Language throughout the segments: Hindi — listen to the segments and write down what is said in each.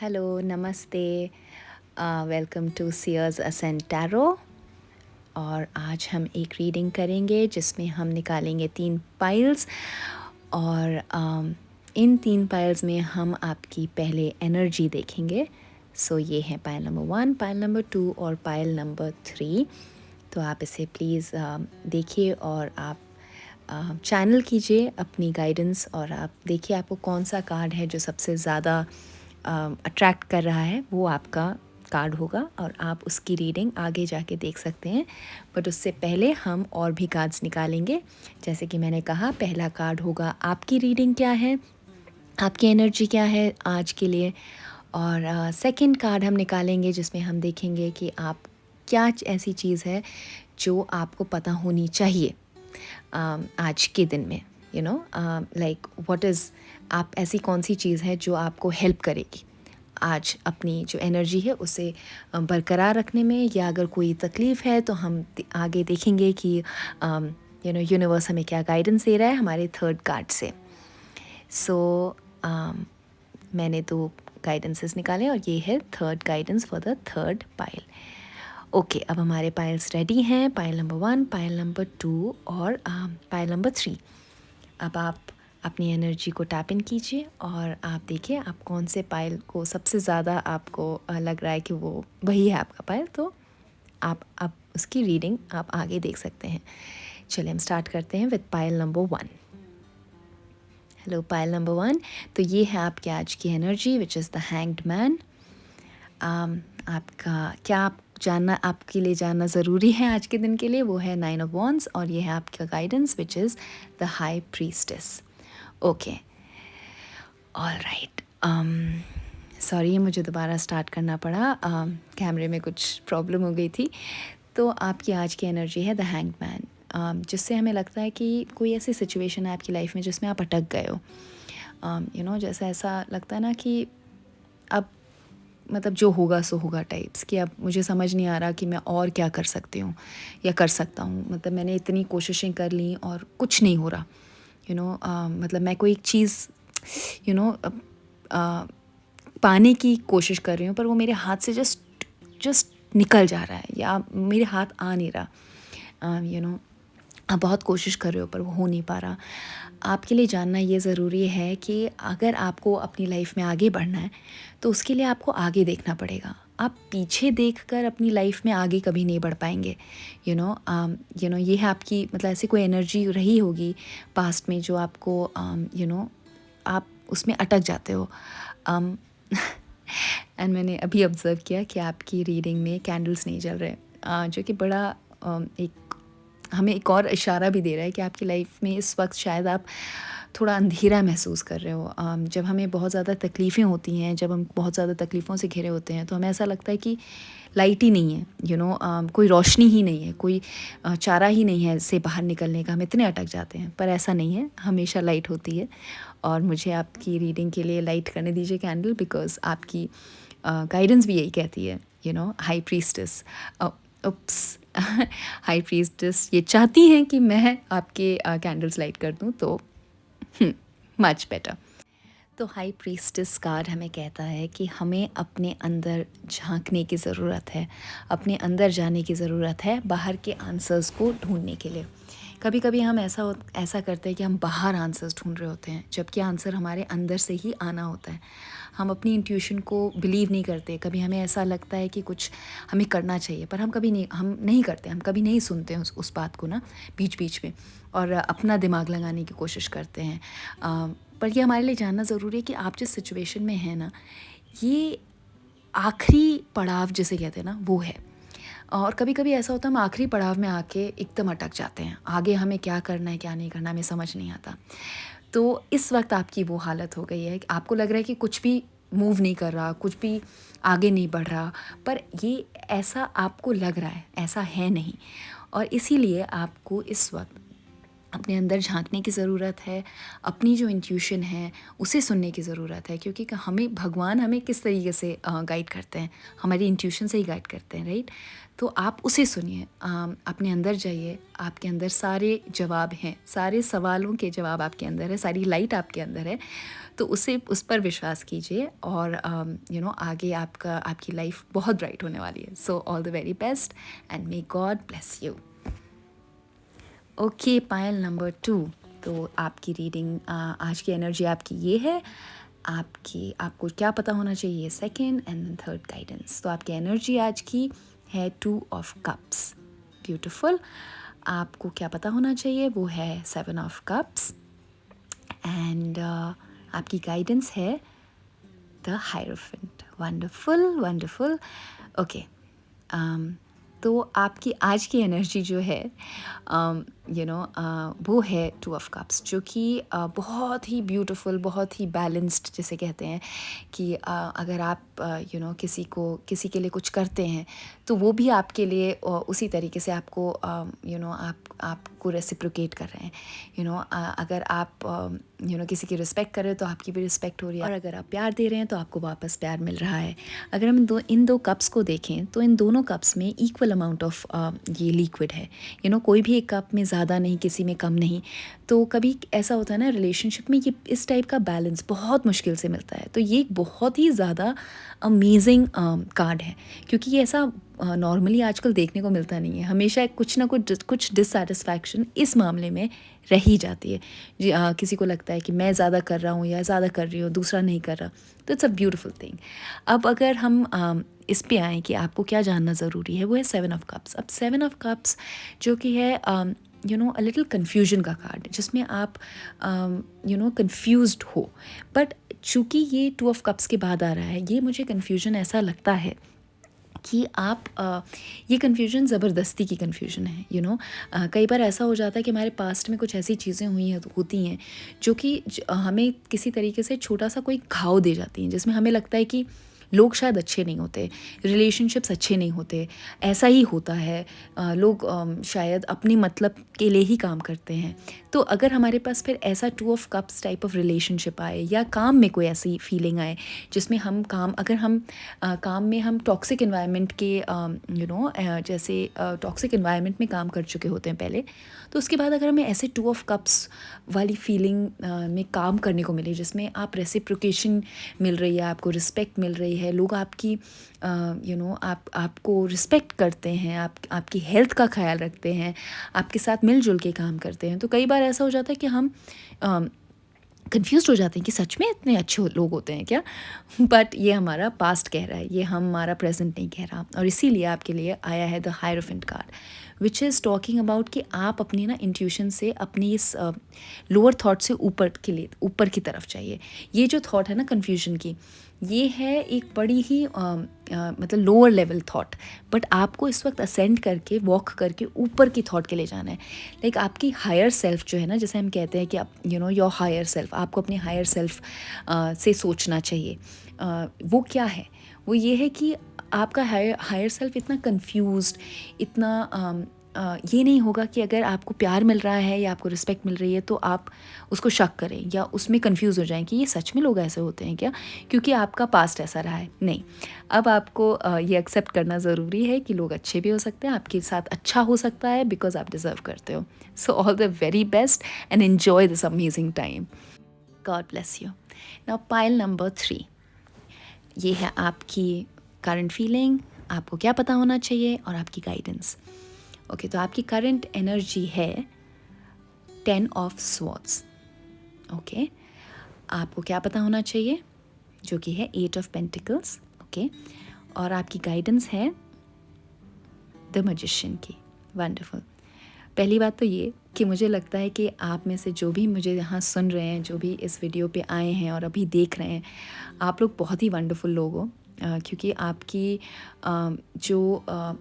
हेलो, नमस्ते। Welcome to seers ascent tarot. और आज हम एक रीडिंग करेंगे जिसमें हम निकालेंगे 3 पाइल्स। और इन 3 पाइल्स में हम आपकी पहले एनर्जी देखेंगे। सो ये है पाइल नंबर 1, पाइल नंबर 2 और पाइल नंबर 3। तो आप इसे प्लीज़ देखिए और आप चैनल कीजिए अपनी गाइडेंस और आप देखिए आपको कौन सा कार्ड है जो सबसे ज़्यादा अट्रैक्ट कर रहा है, वो आपका कार्ड होगा और आप उसकी रीडिंग आगे जाके देख सकते हैं। बट उससे पहले हम और भी कार्ड्स निकालेंगे। जैसे कि मैंने कहा, पहला कार्ड होगा आपकी रीडिंग क्या है, आपकी एनर्जी क्या है आज के लिए। और सेकंड कार्ड हम निकालेंगे जिसमें हम देखेंगे कि आप क्या ऐसी चीज़ है जो आपको पता होनी चाहिए आज के दिन में। You know like what is, आप ऐसी कौन सी चीज़ है जो आपको हेल्प करेगी आज अपनी जो एनर्जी है उसे बरकरार रखने में, या अगर कोई तकलीफ़ है तो हम आगे देखेंगे कि यूनिवर्स हमें क्या गाइडेंस दे रहा है हमारे थर्ड कार्ड से। सो मैंने 2 गाइडेंसेस निकाले और ये है third guidance for the third pile. Okay, अब हमारे पाइल्स रेडी हैं, पाइल नंबर 1, पाइल नंबर 2 और पाइल नंबर 3। अब आप अपनी एनर्जी को टैप इन कीजिए और आप देखिए आप कौन से पाइल को सबसे ज़्यादा आपको लग रहा है कि वो वही है आपका पाइल। तो आप अब उसकी रीडिंग आप आगे देख सकते हैं। चलिए हम स्टार्ट करते हैं with pile number 1। Hello pile number 1। तो ये है आपकी आज की energy which is the hanged man. आपका क्या आप जानना, आपके लिए जानना ज़रूरी है आज के दिन के लिए, वो है 9 ऑफ वॉन्ड्स और ये है आपका guidance which is the high priestess. Okay, all right. Sorry मुझे दोबारा स्टार्ट करना पड़ा, कैमरे में कुछ प्रॉब्लम हो गई थी। तो आपकी आज की एनर्जी है द हैंग्ड मैन, जिससे हमें लगता है कि कोई ऐसी सिचुएशन है आपकी लाइफ में जिसमें आप अटक गए हो। जैसे ऐसा लगता है ना कि अब मतलब जो होगा सो होगा टाइप्स, कि अब मुझे समझ नहीं आ रहा कि मैं और क्या कर सकती हूँ या कर सकता हूँ। मतलब मैंने इतनी कोशिशें कर ली और कुछ नहीं हो रहा। मतलब मैं कोई एक चीज़ यू नो पाने की कोशिश कर रही हूँ पर वो मेरे हाथ से जस्ट जस्ट निकल जा रहा है या मेरे हाथ आ नहीं रहा। आप बहुत कोशिश कर रहे हो पर वो हो नहीं पा रहा। आपके लिए जानना ये ज़रूरी है कि अगर आपको अपनी लाइफ में आगे बढ़ना है तो उसके लिए आपको आगे देखना पड़ेगा। आप पीछे देखकर अपनी लाइफ में आगे कभी नहीं बढ़ पाएंगे। ये है आपकी, मतलब ऐसी कोई एनर्जी रही होगी पास्ट में जो आपको आप उसमें अटक जाते हो। एंड मैंने अभी ऑब्ज़र्व किया कि आपकी रीडिंग में कैंडल्स नहीं जल रहे, जो कि बड़ा एक हमें एक और इशारा भी दे रहा है कि आपकी लाइफ में इस वक्त शायद आप थोड़ा अंधेरा महसूस कर रहे हो। जब हमें बहुत ज़्यादा तकलीफ़ें होती हैं, जब हम बहुत ज़्यादा तकलीफ़ों से घिरे होते हैं तो हमें ऐसा लगता है कि लाइट ही नहीं है, कोई रोशनी ही नहीं है, कोई चारा ही नहीं है इससे बाहर निकलने का। हम इतने अटक जाते हैं, पर ऐसा नहीं है, हमेशा लाइट होती है। और मुझे आपकी रीडिंग के लिए लाइट करने दीजिए कैंडल, बिकॉज़ आपकी गाइडेंस भी यही कहती है। हाई प्रीस्टेस, उप्स हाई प्रीस्टेस ये चाहती हैं कि मैं आपके कैंडल्स लाइट कर दूं, तो मच बेटर। तो हाई प्रीस्टेस कार्ड हमें कहता है कि हमें अपने अंदर झांकने की ज़रूरत है, अपने अंदर जाने की ज़रूरत है बाहर के आंसर्स को ढूंढने के लिए। कभी कभी हम ऐसा करते हैं कि हम बाहर आंसर्स ढूंढ रहे होते हैं, जबकि आंसर हमारे अंदर से ही आना होता है। हम अपनी इंट्यूशन को बिलीव नहीं करते। कभी हमें ऐसा लगता है कि कुछ हमें करना चाहिए पर हम नहीं करते, हम कभी नहीं सुनते हैं उस बात को ना, बीच बीच में, और अपना दिमाग लगाने की कोशिश करते हैं। पर ये हमारे लिए जानना ज़रूरी है कि आप जिस सिचुएशन में हैं ना, ये आखिरी पड़ाव जिसे कहते हैं ना, वो है। और कभी कभी ऐसा होता है हम आखिरी पड़ाव में आके एकदम अटक जाते हैं, आगे हमें क्या करना है क्या नहीं करना हमें समझ नहीं आता। तो इस वक्त आपकी वो हालत हो गई है कि आपको लग रहा है कि कुछ भी मूव नहीं कर रहा, कुछ भी आगे नहीं बढ़ रहा, पर ये ऐसा आपको लग रहा है, ऐसा है नहीं। और इसीलिए आपको इस वक्त अपने अंदर झांकने की ज़रूरत है, अपनी जो इंट्यूशन है उसे सुनने की ज़रूरत है, क्योंकि भगवान हमें किस तरीके से गाइड करते हैं, हमारी इंट्यूशन से ही गाइड करते हैं, राइट। तो आप उसे सुनिए, अपने अंदर जाइए, आपके अंदर सारे जवाब हैं, सारे सवालों के जवाब आपके अंदर है, सारी लाइट आपके अंदर है। तो उसे उस पर विश्वास कीजिए और आगे आपकी लाइफ बहुत ब्राइट होने वाली है। So all the very best and may God bless you. Okay, pile number 2। तो आपकी रीडिंग, आज की एनर्जी आपकी ये है। आपको क्या पता होना चाहिए, सेकंड एंड थर्ड गाइडेंस। तो आपकी एनर्जी आज की है 2 ऑफ कप्स। ब्यूटीफुल। आपको क्या पता होना चाहिए, वो है 7 ऑफ कप्स एंड आपकी गाइडेंस है the hierophant. Wonderful wonderful. Okay, तो आपकी आज की एनर्जी जो है वो है 2 ऑफ कप्स, जो कि बहुत ही ब्यूटीफुल, बहुत ही बैलेंस्ड, जिसे कहते हैं कि अगर आप किसी के लिए कुछ करते हैं तो वो भी आपके लिए उसी तरीके से आपको आपको रेसिप्रोकेट कर रहे हैं। अगर आप किसी की रिस्पेक्ट कर रहे हो तो आपकी भी रिस्पेक्ट हो रही है, और अगर आप प्यार दे रहे हैं तो आपको वापस प्यार मिल रहा है। अगर हम इन दो कप्स को देखें तो इन दोनों कप्स में इक्वल अमाउंट ऑफ ये लिक्विड है। कोई भी एक कप में ज़्यादा नहीं, किसी में कम नहीं। तो कभी ऐसा होता है ना रिलेशनशिप में, ये इस टाइप का बैलेंस बहुत मुश्किल से मिलता है। तो ये एक बहुत ही ज़्यादा अमेजिंग कार्ड है, क्योंकि ये ऐसा नॉर्मली आजकल देखने को मिलता नहीं है। हमेशा कुछ ना कुछ डिससेटिस्फैक्शन इस मामले में रह ही जाती है। किसी को लगता है कि मैं ज़्यादा कर रहा हूँ या ज़्यादा कर रही हूँ, दूसरा नहीं कर रहा। तो इट्स अ ब्यूटीफुल थिंग। अब अगर हम इस पे आएँ कि आपको क्या जानना ज़रूरी है, वो है 7 ऑफ कप्स। अब 7 ऑफ कप्स जो कि है अ लिटिल कन्फ्यूजन का कार्ड, जिसमें आप कन्फ्यूज्ड हो। बट चूँकि ये 2 ऑफ कप्स के बाद आ रहा है, ये मुझे कन्फ्यूजन ऐसा लगता है कि ये कन्फ्यूजन ज़बरदस्ती की कन्फ्यूजन है। कई बार ऐसा हो जाता है कि हमारे पास्ट में कुछ ऐसी चीज़ें होती हैं जो कि हमें किसी तरीके से छोटा सा कोई घाव दे जाती हैं, जिसमें हमें लगता है कि लोग शायद अच्छे नहीं होते, रिलेशनशिप्स अच्छे नहीं होते, ऐसा ही होता है। लोग शायद अपने मतलब के लिए ही काम करते हैं। तो अगर हमारे पास फिर ऐसा 2 of cups type of relationship आए, या काम में कोई ऐसी फीलिंग आए जिसमें अगर हम काम में हम टॉक्सिक इन्वायरमेंट के जैसे टॉक्सिक इन्वायरमेंट में काम कर चुके होते हैं पहले, तो उसके बाद अगर हमें ऐसे 2 ऑफ कप्स वाली फीलिंग में काम करने को मिले, जिसमें आप रेसिप्रोकेशन मिल रही है, आपको रिस्पेक्ट मिल रही है, लोग आपकी आपको रिस्पेक्ट करते हैं, आपकी हेल्थ का ख्याल रखते हैं, आपके साथ मिलजुल के काम करते हैं, तो कई बार ऐसा हो जाता है कि हम कन्फ्यूज़ हो जाते हैं कि सच में इतने अच्छे लोग होते हैं क्या। बट ये हमारा पास्ट कह रहा है, ये हमारा प्रेजेंट नहीं कह रहा। और इसीलिए आपके लिए आया है the hierophant card, which is talking about कि आप अपनी इंट्यूशन से अपनी इस लोअर थॉट से ऊपर की तरफ चाहिए। ये जो थॉट है ना कन्फ्यूजन की, ये है एक बड़ी ही मतलब लोअर लेवल थॉट, बट आपको इस वक्त असेंड करके, वॉक करके ऊपर की थॉट के ले जाना है। लाइक आपकी हायर सेल्फ जो है ना, जैसे हम कहते हैं कि आप योर हायर सेल्फ, आपको अपने हायर सेल्फ से सोचना चाहिए। वो क्या है, वो ये है कि आपका हायर सेल्फ इतना कंफ्यूज्ड, इतना ये नहीं होगा कि अगर आपको प्यार मिल रहा है या आपको रिस्पेक्ट मिल रही है तो आप उसको शक करें या उसमें कंफ्यूज हो जाएं कि ये सच में लोग ऐसे होते हैं क्या, क्योंकि आपका पास्ट ऐसा रहा है। नहीं, अब आपको ये एक्सेप्ट करना ज़रूरी है कि लोग अच्छे भी हो सकते हैं, आपके साथ अच्छा हो सकता है, बिकॉज आप डिज़र्व करते हो। So all the very best and enjoy this amazing time. God bless you. Now pile number 3, ये है आपकी करंट फीलिंग, आपको क्या पता होना चाहिए, और आपकी गाइडेंस। ओके, तो आपकी करंट एनर्जी है 10 ऑफ स्वॉर्ड्स। ओके, आपको क्या पता होना चाहिए, जो कि है 8 ऑफ पेंटिकल्स। ओके, और आपकी गाइडेंस है द मैजिशियन की। वंडरफुल। पहली बात तो ये कि मुझे लगता है कि आप में से जो भी मुझे यहाँ सुन रहे हैं, जो भी इस वीडियो पे आए हैं और अभी देख रहे हैं, आप लोग बहुत ही वंडरफुल लोग हो, क्योंकि आपकी जो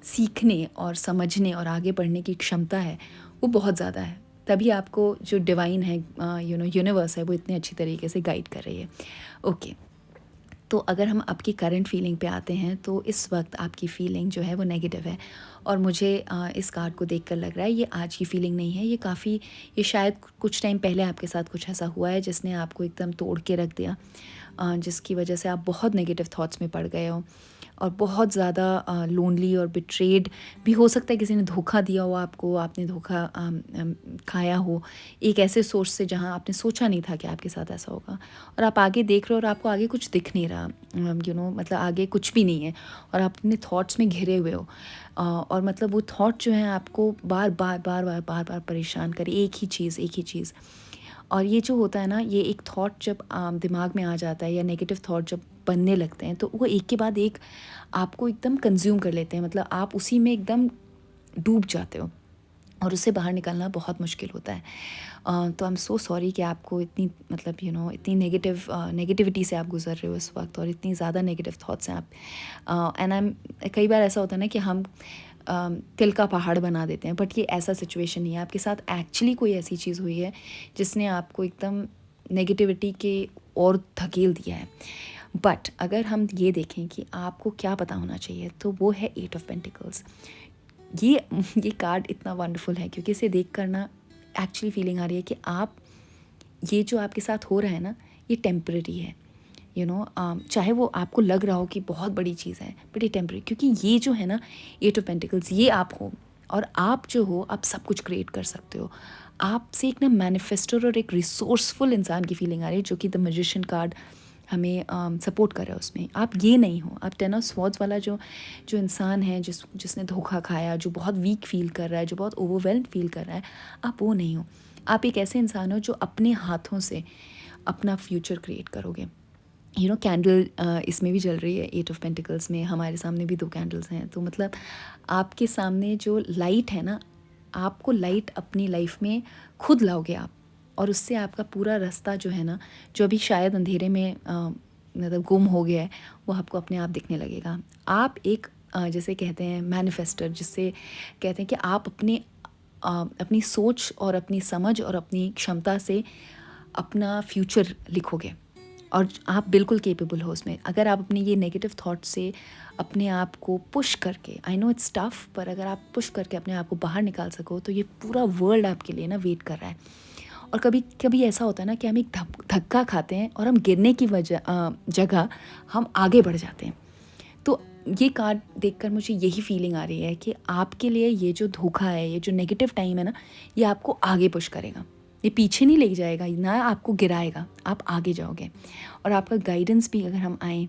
सीखने और समझने और आगे बढ़ने की क्षमता है वो बहुत ज़्यादा है। तभी आपको जो डिवाइन है, यूनिवर्स है, वो इतने अच्छी तरीके से गाइड कर रही है। ओके, तो अगर हम आपकी करंट फीलिंग पे आते हैं, तो इस वक्त आपकी फ़ीलिंग जो है वो नेगेटिव है। और मुझे इस कार्ड को देखकर लग रहा है ये आज की फ़ीलिंग नहीं है, ये शायद कुछ टाइम पहले आपके साथ कुछ ऐसा हुआ है जिसने आपको एकदम तोड़ के रख दिया। जिसकी वजह से आप बहुत नेगेटिव थॉट्स में पड़ गए हो और बहुत ज़्यादा लोनली और बिट्रेड भी हो सकता है, किसी ने धोखा दिया हो आपको, आपने धोखा खाया हो एक ऐसे सोर्स से जहाँ आपने सोचा नहीं था कि आपके साथ ऐसा होगा, और आप आगे देख रहे हो और आपको आगे कुछ दिख नहीं रहा, मतलब आगे कुछ भी नहीं है और आप अपने थॉट्स में घिरे हुए हो। और मतलब वो थॉट जो है आपको बार बार बार बार बार बार परेशान करे, एक ही चीज़ एक ही चीज़। और ये जो होता है ना, ये एक थॉट जब दिमाग में आ जाता है या नेगेटिव थॉट जब बनने लगते हैं, तो वो एक के बाद एक आपको एकदम कंज्यूम कर लेते हैं, मतलब आप उसी में एकदम डूब जाते हो और उससे बाहर निकलना बहुत मुश्किल होता है। तो आई एम सो सॉरी कि आपको इतनी मतलब इतनी नेगेटिविटी से आप गुज़र रहे हो इस वक्त, और इतनी ज़्यादा नेगेटिव थॉट्स हैं आप। एंड आई एम कई बार ऐसा होता है ना कि हम तिल का पहाड़ बना देते हैं, बट ये ऐसा सिचुएशन नहीं है। आपके साथ एक्चुअली कोई ऐसी चीज़ हुई है जिसने आपको एकदम नेगेटिविटी के और धकेल दिया है। बट अगर हम ये देखें कि आपको क्या पता होना चाहिए, तो वो है 8 ऑफ पेंटिकल्स। ये कार्ड इतना वंडरफुल है क्योंकि इसे देख कर ना एक्चुअली फीलिंग आ रही है कि आप, ये जो आपके साथ हो रहा है ना, ये टेम्परेरी है। चाहे वो आपको लग रहा हो कि बहुत बड़ी चीज़ है, बट ये टेम्परेरी, क्योंकि ये जो है ना 8 ऑफ पेंटिकल्स, ये आप हो, और आप जो हो आप सब कुछ क्रिएट कर सकते हो। आपसे एक ना मैनिफेस्टर और एक रिसोर्सफुल इंसान की फीलिंग आ रही है, जो कि द मैजिशियन कार्ड हमें सपोर्ट कर रहा है उसमें। आप ये नहीं हो, आप 10 ऑफ स्वॉर्ड्स वाला जो जो इंसान है, जिसने धोखा खाया, जो बहुत वीक फील कर रहा है, जो बहुत ओवरवेल्म्ड फील कर रहा है, आप वो नहीं हो। आप एक ऐसे इंसान हो जो अपने हाथों से अपना फ्यूचर क्रिएट करोगे। कैंडल इसमें भी जल रही है 8 ऑफ पेंटिकल्स में, हमारे सामने भी 2 कैंडल्स हैं, तो मतलब आपके सामने जो लाइट है ना, आपको लाइट अपनी लाइफ में खुद लाओगे आप, और उससे आपका पूरा रास्ता जो है ना, जो अभी शायद अंधेरे में मतलब गुम हो गया है, वो आपको अपने आप दिखने लगेगा। आप एक जैसे कहते हैं मैनिफेस्टर, जिससे कहते हैं कि आप अपनी सोच और अपनी समझ और अपनी क्षमता से अपना फ्यूचर लिखोगे, और आप बिल्कुल केपेबल हो उसमें। अगर आप अपने ये नेगेटिव थॉट से अपने आप को पुश करके, आई नो इट्स टफ, पर अगर आप पुश करके अपने आप को बाहर निकाल सको, तो ये पूरा वर्ल्ड आपके लिए ना वेट कर रहा है। और कभी कभी ऐसा होता है ना कि हम एक धक्का खाते हैं और हम गिरने की जगह हम आगे बढ़ जाते हैं। तो ये कार्ड देखकर मुझे यही फीलिंग आ रही है कि आपके लिए ये जो धोखा है, ये जो नेगेटिव टाइम है ना, ये आपको आगे पुश करेगा, ये पीछे नहीं ले जाएगा ना, आपको गिराएगा, आप आगे जाओगे। और आपका गाइडेंस भी, अगर हम आएँ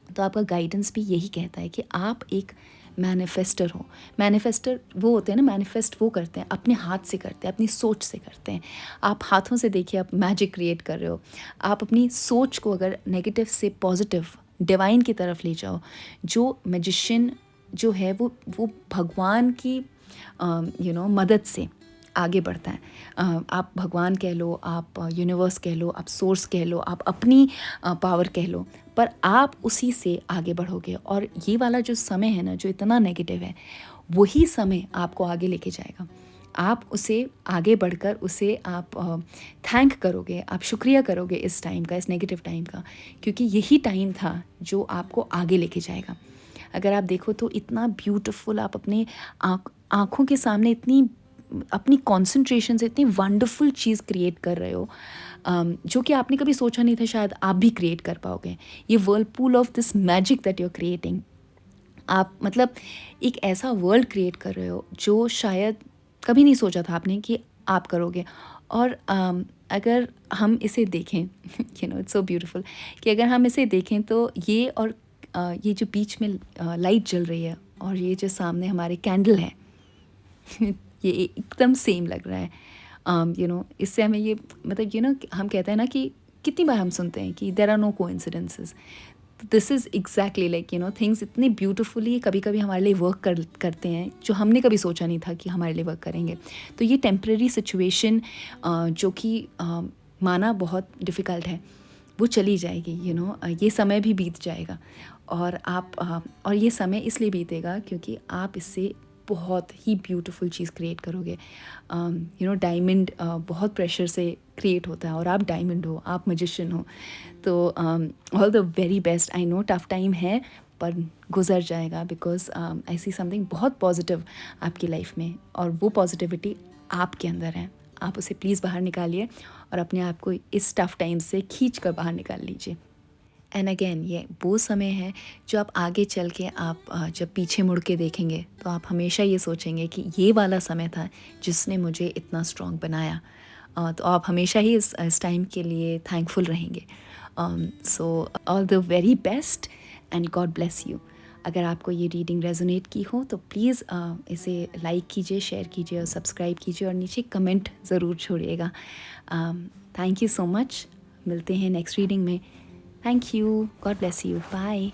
तो आपका गाइडेंस भी यही कहता है कि आप एक मैनिफेस्टर हो। मैनिफेस्टर वो होते हैं ना, मैनिफेस्ट वो करते हैं, अपने हाथ से करते हैं, अपनी सोच से करते हैं। आप हाथों से देखिए, आप मैजिक क्रिएट कर रहे हो। आप अपनी सोच को अगर नेगेटिव से पॉजिटिव डिवाइन की तरफ ले जाओ, जो मैजिशियन जो है वो भगवान की मदद से आगे बढ़ता है। आप भगवान कह लो, आप यूनिवर्स कह लो, आप सोर्स कह लो, आप अपनी पावर कह लो, पर आप उसी से आगे बढ़ोगे। और ये वाला जो समय है ना, जो इतना नेगेटिव है, वही समय आपको आगे लेके जाएगा। आप उसे आगे बढ़कर उसे आप थैंक करोगे, आप शुक्रिया करोगे इस टाइम का, इस नेगेटिव टाइम का, क्योंकि यही टाइम था जो आपको आगे लेके जाएगा। अगर आप देखो तो इतना ब्यूटीफुल, आप अपने आँखों के सामने इतनी अपनी कंसंट्रेशन से इतनी वंडरफुल चीज़ क्रिएट कर रहे हो, जो कि आपने कभी सोचा नहीं था शायद आप भी क्रिएट कर पाओगे। ये whirlpool of this magic that you are creating, आप मतलब एक ऐसा वर्ल्ड क्रिएट कर रहे हो जो शायद कभी नहीं सोचा था आपने कि आप करोगे। और अगर हम इसे देखें इट्स सो ब्यूटीफुल कि अगर हम इसे देखें तो ये, और ये जो बीच में लाइट जल रही है, और ये जो सामने हमारे कैंडल है ये एकदम सेम लग रहा है। इससे हमें ये मतलब हम कहते हैं ना कि कितनी बार हम सुनते हैं कि there are no coincidences. This is exactly like things इतने ब्यूटीफुली कभी कभी हमारे लिए वर्क करते हैं, जो हमने कभी सोचा नहीं था कि हमारे लिए वर्क करेंगे। तो ये टेम्प्रेरी सिचुएशन जो कि माना बहुत डिफ़िकल्ट है, वो चली जाएगी। ये समय भी बीत जाएगा, और और ये समय इसलिए बीतेगा क्योंकि आप इससे बहुत ही ब्यूटीफुल चीज़ क्रिएट करोगे। डायमंड बहुत प्रेशर से क्रिएट होता है, और आप डायमंड हो, आप मैजिशियन हो। तो all the very best. I know tough time है, पर गुजर जाएगा, बिकॉज आई सी समथिंग बहुत पॉजिटिव आपकी लाइफ में, और वो पॉजिटिविटी आपके अंदर है। आप उसे प्लीज़ बाहर निकालिए और अपने आप को इस टफ टाइम से खींच कर बाहर निकाल लीजिए। एंड अगेन ये वो समय है जो आप आगे चल के आप जब पीछे मुड़ के देखेंगे तो आप हमेशा ये सोचेंगे कि ये वाला समय था जिसने मुझे इतना स्ट्रॉन्ग बनाया। तो आप हमेशा ही इस टाइम के लिए थैंकफुल रहेंगे। So all the very best and God bless you. अगर आपको ये रीडिंग रेजोनेट की हो तो प्लीज़ इसे लाइक कीजिए, शेयर कीजिए और सब्सक्राइब कीजिए और नीचे कमेंट ज़रूर छोड़िएगा। Thank you so much. मिलते हैं नेक्स्ट रीडिंग में। Thank you. God bless you. Bye.